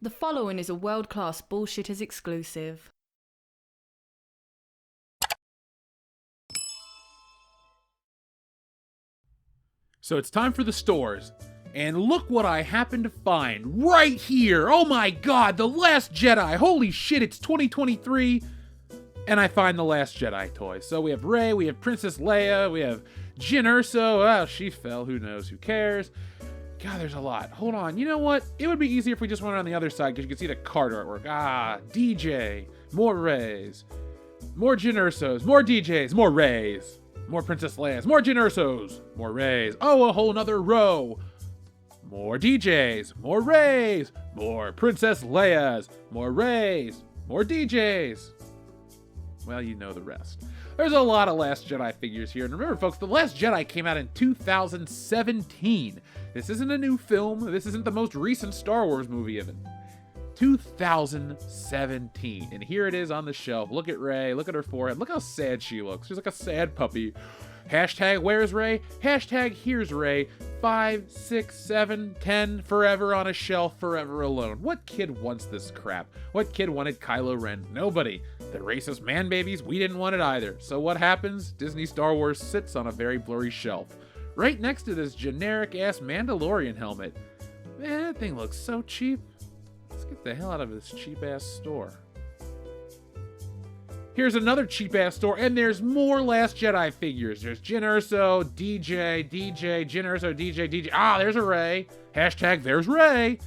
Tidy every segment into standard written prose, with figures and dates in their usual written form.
The following is a World-Class Bullshitters exclusive. So it's time for the stores. And look what I happen to find right here. Oh my god, The Last Jedi. Holy shit, it's 2023. And I find The Last Jedi toys. So we have Rey, we have Princess Leia, we have Jyn Erso. Oh, she fell. Who knows? Who cares? God, there's a lot. Hold on. You know what? It would be easier if we just went on the other side because you can see the card artwork. DJ. More Reys. More Jyn Ersos. More DJs. More Reys. More Princess Leia's. More Jyn Ersos. More Reys. Oh, a whole nother row. More DJs. More Reys. More Princess Leia's. More Reys. More DJs. Well, you know the rest. There's a lot of Last Jedi figures here. And remember, folks, The Last Jedi came out in 2017. This isn't a new film. This isn't the most recent Star Wars movie even. 2017. And here it is on the shelf. Look at Rey. Look at her forehead. Look how sad she looks. She's like a sad puppy. Hashtag where's Rey? Hashtag here's Rey. 5, 6, 7, 10, forever on a shelf, forever alone. What kid wants this crap? What kid wanted Kylo Ren? Nobody. The racist man babies, we didn't want it either. So what happens? Disney Star Wars sits on a very blurry shelf. Right next to this generic-ass Mandalorian helmet. Man, that thing looks so cheap. Let's get the hell out of this cheap-ass store. Here's another cheap-ass store, and there's more Last Jedi figures. There's Jyn Erso, DJ, Jyn Erso, DJ. Ah, there's a Rey. Hashtag there's Rey.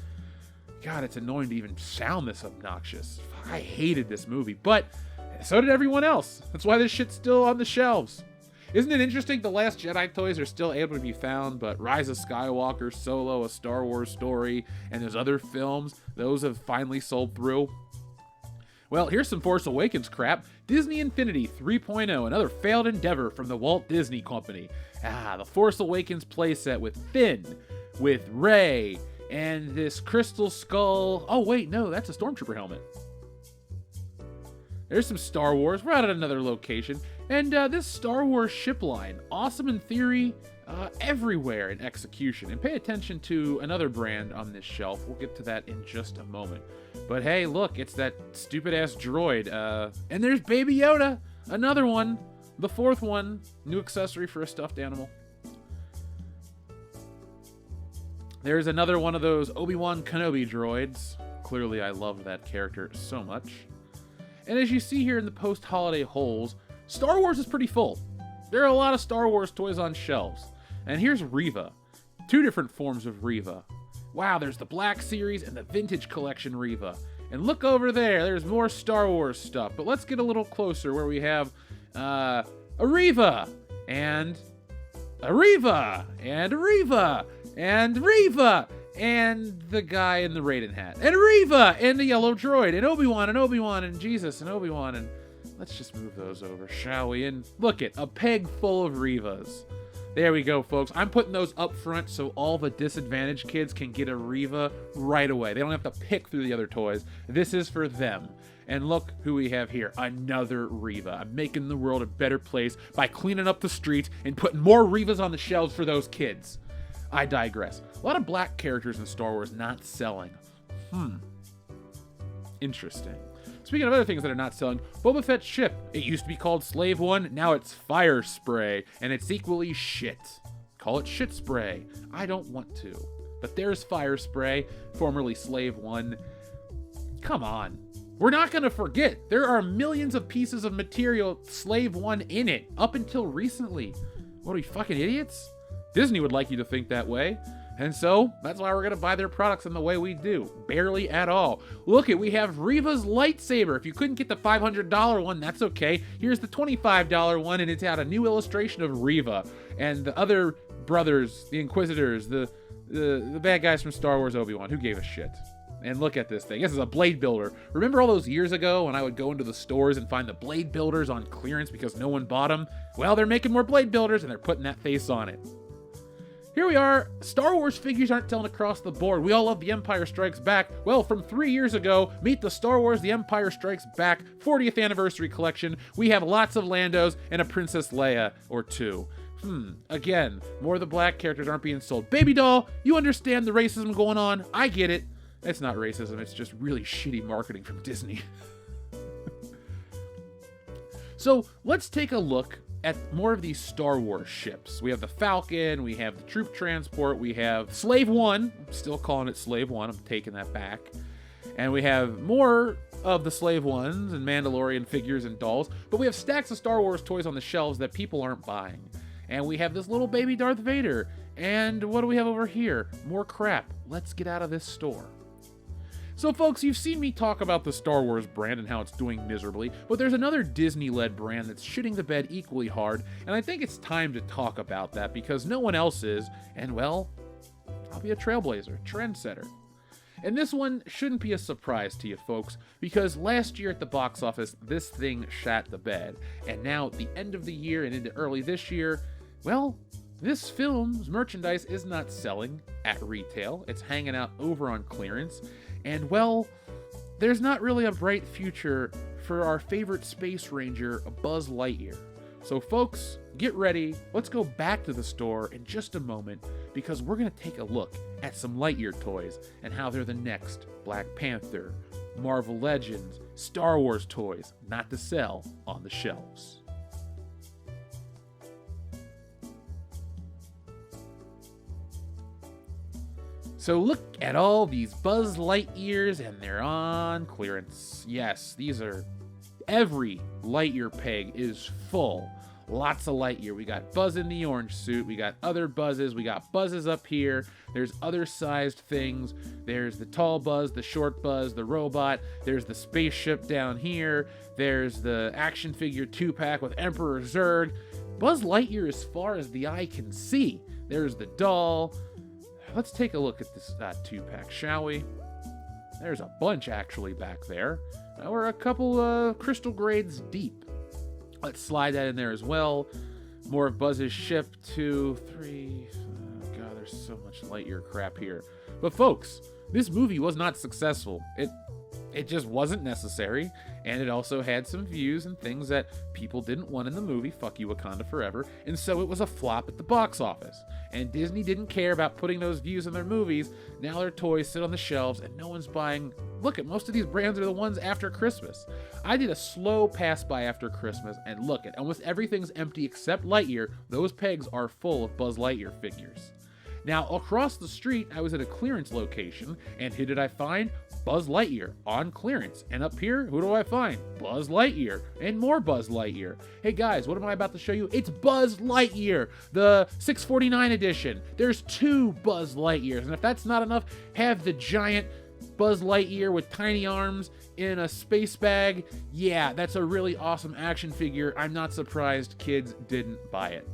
God, it's annoying to even sound this obnoxious. I hated this movie, but so did everyone else. That's why this shit's still on the shelves. Isn't it interesting the Last Jedi toys are still able to be found, but Rise of Skywalker, Solo, A Star Wars Story, and those other films, those have finally sold through? Well, here's some Force Awakens crap. Disney Infinity 3.0, another failed endeavor from the Walt Disney Company. The Force Awakens playset with Finn, with Rey, and this crystal skull. Oh, wait, no, that's a Stormtrooper helmet. There's some Star Wars. We're out at another location. And this Star Wars ship line, awesome in theory, everywhere in execution. And pay attention to another brand on this shelf. We'll get to that in just a moment. But hey, look, it's that stupid-ass droid. And there's Baby Yoda, another one, the fourth one, new accessory for a stuffed animal. There's another one of those Obi-Wan Kenobi droids. Clearly, I love that character so much. And as you see here in the post-holiday holes, Star Wars is pretty full. There are a lot of Star Wars toys on shelves. And here's Reva. Two different forms of Reva. Wow, there's the Black Series and the Vintage Collection Reva. And look over there, there's more Star Wars stuff. But let's get a little closer where we have a Reva, and a Reva, and a Reva, and Reva, and the guy in the Raiden hat, and Reva, and the yellow droid, and Obi-Wan, and Jesus, and Obi-Wan, and let's just move those over, shall we? And look it, a peg full of Revas. There we go, folks. I'm putting those up front so all the disadvantaged kids can get a Reva right away. They don't have to pick through the other toys. This is for them. And look who we have here, another Reva. I'm making the world a better place by cleaning up the streets and putting more Revas on the shelves for those kids. I digress. A lot of black characters in Star Wars not selling. Interesting. Speaking of other things that are not selling, Boba Fett's ship. It used to be called Slave One, now it's Fire Spray, and it's equally shit. Call it Shit Spray. I don't want to. But there's Fire Spray, formerly Slave One. Come on. We're not going to forget. There are millions of pieces of material Slave One in it, up until recently. What are we, fucking idiots? Disney would like you to think that way. And so, that's why we're going to buy their products in the way we do. Barely at all. Look it, we have Reva's lightsaber. If you couldn't get the $500 one, that's okay. Here's the $25 one, and it's got a new illustration of Reva. And the other brothers, the Inquisitors, the bad guys from Star Wars Obi-Wan. Who gave a shit? And look at this thing. This is a blade builder. Remember all those years ago when I would go into the stores and find the blade builders on clearance because no one bought them? Well, they're making more blade builders, and they're putting that face on it. Here we are. Star Wars figures aren't selling across the board. We all love The Empire Strikes Back. Well, from 3 years ago, meet the Star Wars The Empire Strikes Back 40th Anniversary Collection. We have lots of Landos and a Princess Leia or two. Again, more of the black characters aren't being sold. Baby doll, you understand the racism going on. I get it. It's not racism, it's just really shitty marketing from Disney. So let's take a look at more of these Star Wars ships. We have the Falcon, we have the Troop Transport, we have Slave One. I'm still calling it Slave One, I'm taking that back. And we have more of the Slave Ones and Mandalorian figures and dolls, but we have stacks of Star Wars toys on the shelves that people aren't buying. And we have this little baby Darth Vader. And what do we have over here? More crap. Let's get out of this store. So folks, you've seen me talk about the Star Wars brand and how it's doing miserably, but there's another Disney-led brand that's shitting the bed equally hard, and I think it's time to talk about that because no one else is, and well, I'll be a trailblazer, trendsetter. And this one shouldn't be a surprise to you folks, because last year at the box office, this thing shat the bed, and now at the end of the year and into early this year, well, this film's merchandise is not selling at retail, it's hanging out over on clearance, and well, there's not really a bright future for our favorite space ranger, Buzz Lightyear. So folks, get ready, let's go back to the store in just a moment, because we're going to take a look at some Lightyear toys and how they're the next Black Panther, Marvel Legends, Star Wars toys, not to sell on the shelves. So look at all these Buzz Lightyears, and they're on clearance. Yes, these are... every Lightyear peg is full. Lots of Lightyear. We got Buzz in the orange suit. We got other Buzzes. We got Buzzes up here. There's other sized things. There's the tall Buzz, the short Buzz, the robot. There's the spaceship down here. There's the action figure 2-pack with Emperor Zurg. Buzz Lightyear as far as the eye can see. There's the doll. Let's take a look at this 2-pack, shall we? There's a bunch actually back there. We're a couple crystal grades deep. Let's slide that in there as well. More of Buzz's ship, 2, 3. Oh god, there's so much Lightyear crap here. But folks, this movie was not successful. It just wasn't necessary, and it also had some views and things that people didn't want in the movie, fuck you Wakanda Forever, and so it was a flop at the box office. And Disney didn't care about putting those views in their movies. Now their toys sit on the shelves and no one's buying. Look at most of these brands are the ones after Christmas. I did a slow pass by after Christmas, and look at almost everything's empty except Lightyear. Those pegs are full of Buzz Lightyear figures. Now, across the street, I was at a clearance location, and who did I find? Buzz Lightyear on clearance. And up here, who do I find? Buzz Lightyear and more Buzz Lightyear. Hey guys, what am I about to show you? It's Buzz Lightyear, the $6.49 edition. There's 2 Buzz Lightyears, and if that's not enough, have the giant Buzz Lightyear with tiny arms in a space bag. Yeah, that's a really awesome action figure. I'm not surprised kids didn't buy it.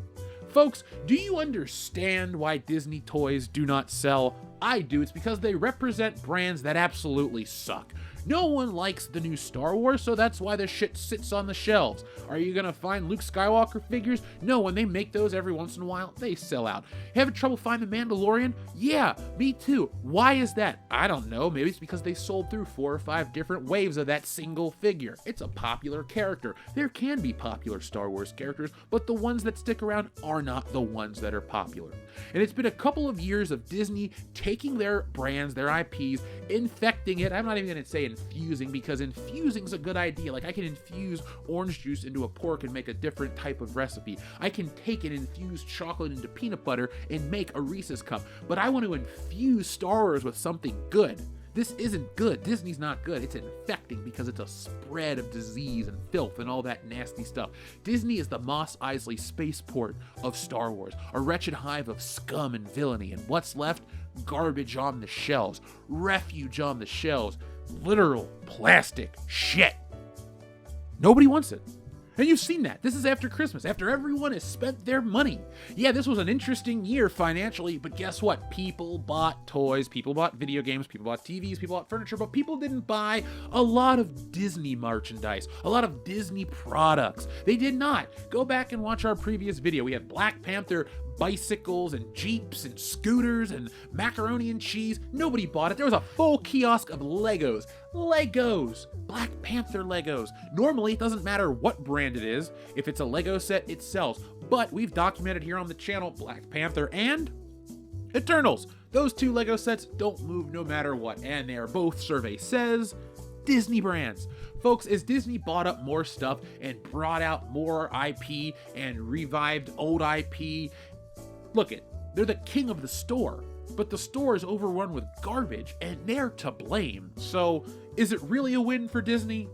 Folks, do you understand why Disney toys do not sell? I do. It's because they represent brands that absolutely suck. No one likes the new Star Wars, so that's why the shit sits on the shelves. Are you gonna find Luke Skywalker figures? No, when they make those every once in a while, they sell out. Having trouble finding the Mandalorian? Yeah, me too. Why is that? I don't know. Maybe it's because they sold through 4 or 5 different waves of that single figure. It's a popular character. There can be popular Star Wars characters, but the ones that stick around are not the ones that are popular. And it's been a couple of years of Disney taking their brands, their IPs, infecting it. I'm not even gonna say infusing, because infusing's a good idea. Like, I can infuse orange juice into a pork and make a different type of recipe. I can take and infuse chocolate into peanut butter and make a Reese's cup. But I want to infuse Star Wars with something good. This isn't good. Disney's not good. It's infecting because it's a spread of disease and filth and all that nasty stuff. Disney is the Mos Eisley spaceport of Star Wars, a wretched hive of scum and villainy, and what's left? Garbage on the shelves, refuge on the shelves, literal plastic shit. Nobody wants it. And you've seen that. This is after Christmas, after everyone has spent their money. Yeah, this was an interesting year financially, but guess what? People bought toys, people bought video games, people bought TVs, people bought furniture, but people didn't buy a lot of Disney merchandise, a lot of Disney products. They did not. Go back and watch our previous video. We had Black Panther bicycles and Jeeps and scooters and macaroni and cheese. Nobody bought it. There was a full kiosk of Legos. Legos! Black Panther Legos. Normally, it doesn't matter what brand it is. If it's a Lego set, it sells. But we've documented here on the channel Black Panther and Eternals. Those two Lego sets don't move no matter what, and they are both, survey says, Disney brands. Folks, as Disney bought up more stuff and brought out more IP and revived old IP, look it, they're the king of the store, but the store is overrun with garbage and they're to blame. So is it really a win for Disney?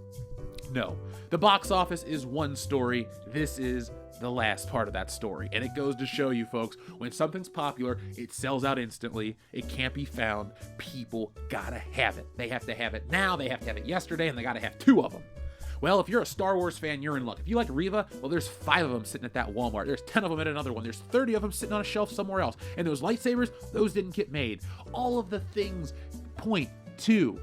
No. The box office is one story. This is the last part of that story. And it goes to show you, folks, when something's popular, it sells out instantly. It can't be found. People gotta have it. They have to have it now. They have to have it yesterday, and they gotta have 2 of them. Well, if you're a Star Wars fan, you're in luck. If you like Reva, well, there's 5 of them sitting at that Walmart. There's 10 of them at another one. There's 30 of them sitting on a shelf somewhere else. And those lightsabers, those didn't get made. All of the things point to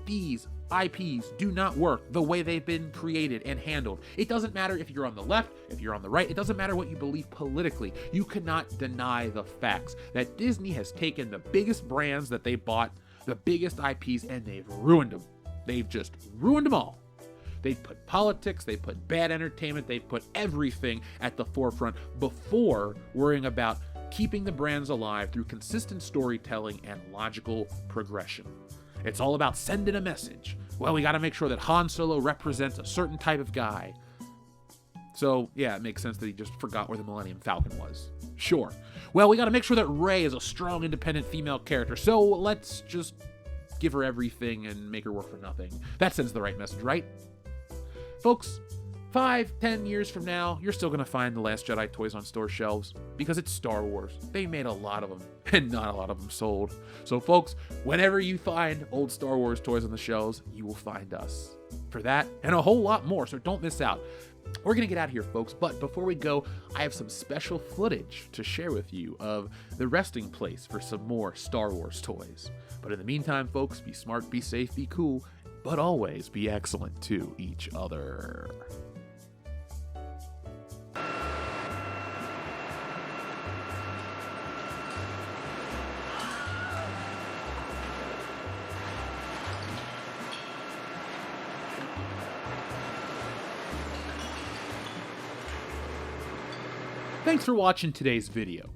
these IPs do not work the way they've been created and handled. It doesn't matter if you're on the left, if you're on the right, it doesn't matter what you believe politically. You cannot deny the facts that Disney has taken the biggest brands that they bought, the biggest IPs, and they've ruined them. They've just ruined them all. They've put politics, they put bad entertainment, they've put everything at the forefront before worrying about keeping the brands alive through consistent storytelling and logical progression. It's all about sending a message. Well, we got to make sure that Han Solo represents a certain type of guy. So, yeah, it makes sense that he just forgot where the Millennium Falcon was. Sure. Well, we got to make sure that Rey is a strong, independent female character. So let's just give her everything and make her work for nothing. That sends the right message, right? Folks, 5-10 years from now, you're still going to find the Last Jedi toys on store shelves because it's Star Wars. They made a lot of them, and not a lot of them sold. So folks, whenever you find old Star Wars toys on the shelves, you will find us for that and a whole lot more, so don't miss out. We're going to get out of here, folks, but before we go, I have some special footage to share with you of the resting place for some more Star Wars toys. But in the meantime, folks, be smart, be safe, be cool, but always be excellent to each other. Thanks for watching today's video.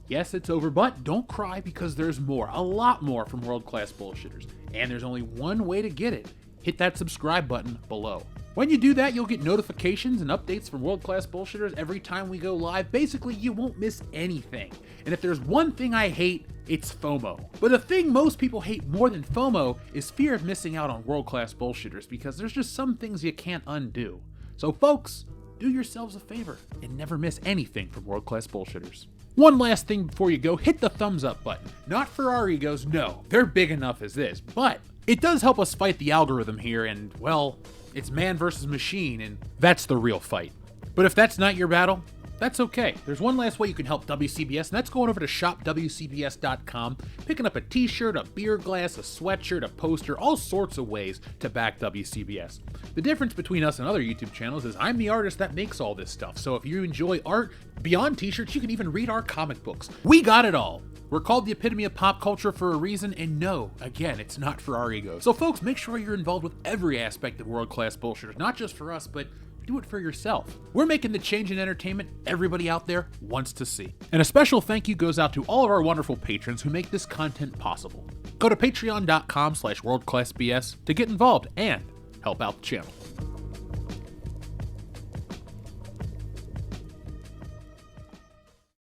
Yes, it's over, but don't cry because there's more, a lot more from World Class Bullshitters. And there's only one way to get it. Hit that subscribe button below. When you do that, you'll get notifications and updates from World Class Bullshitters every time we go live. Basically, you won't miss anything. And if there's one thing I hate, it's FOMO. But the thing most people hate more than FOMO is fear of missing out on World Class Bullshitters because there's just some things you can't undo. So folks, do yourselves a favor and never miss anything from World Class Bullshitters. One last thing before you go, hit the thumbs up button. Not for our egos, no, they're big enough as this, but it does help us fight the algorithm here, and well, it's man versus machine, and that's the real fight. But if that's not your battle, that's okay. There's one last way you can help WCBS, and that's going over to shopwcbs.com, picking up a t-shirt, a beer glass, a sweatshirt, a poster, all sorts of ways to back WCBS. The difference between us and other YouTube channels is I'm the artist that makes all this stuff, so if you enjoy art beyond t-shirts, you can even read our comic books. We got it all. We're called the epitome of pop culture for a reason, and no, again, it's not for our egos. So folks, make sure you're involved with every aspect of World Class Bullshitters, not just for us, but do it for yourself. We're making the change in entertainment everybody out there wants to see. And a special thank you goes out to all of our wonderful patrons who make this content possible. Go to patreon.com/worldclassbs to get involved and help out the channel.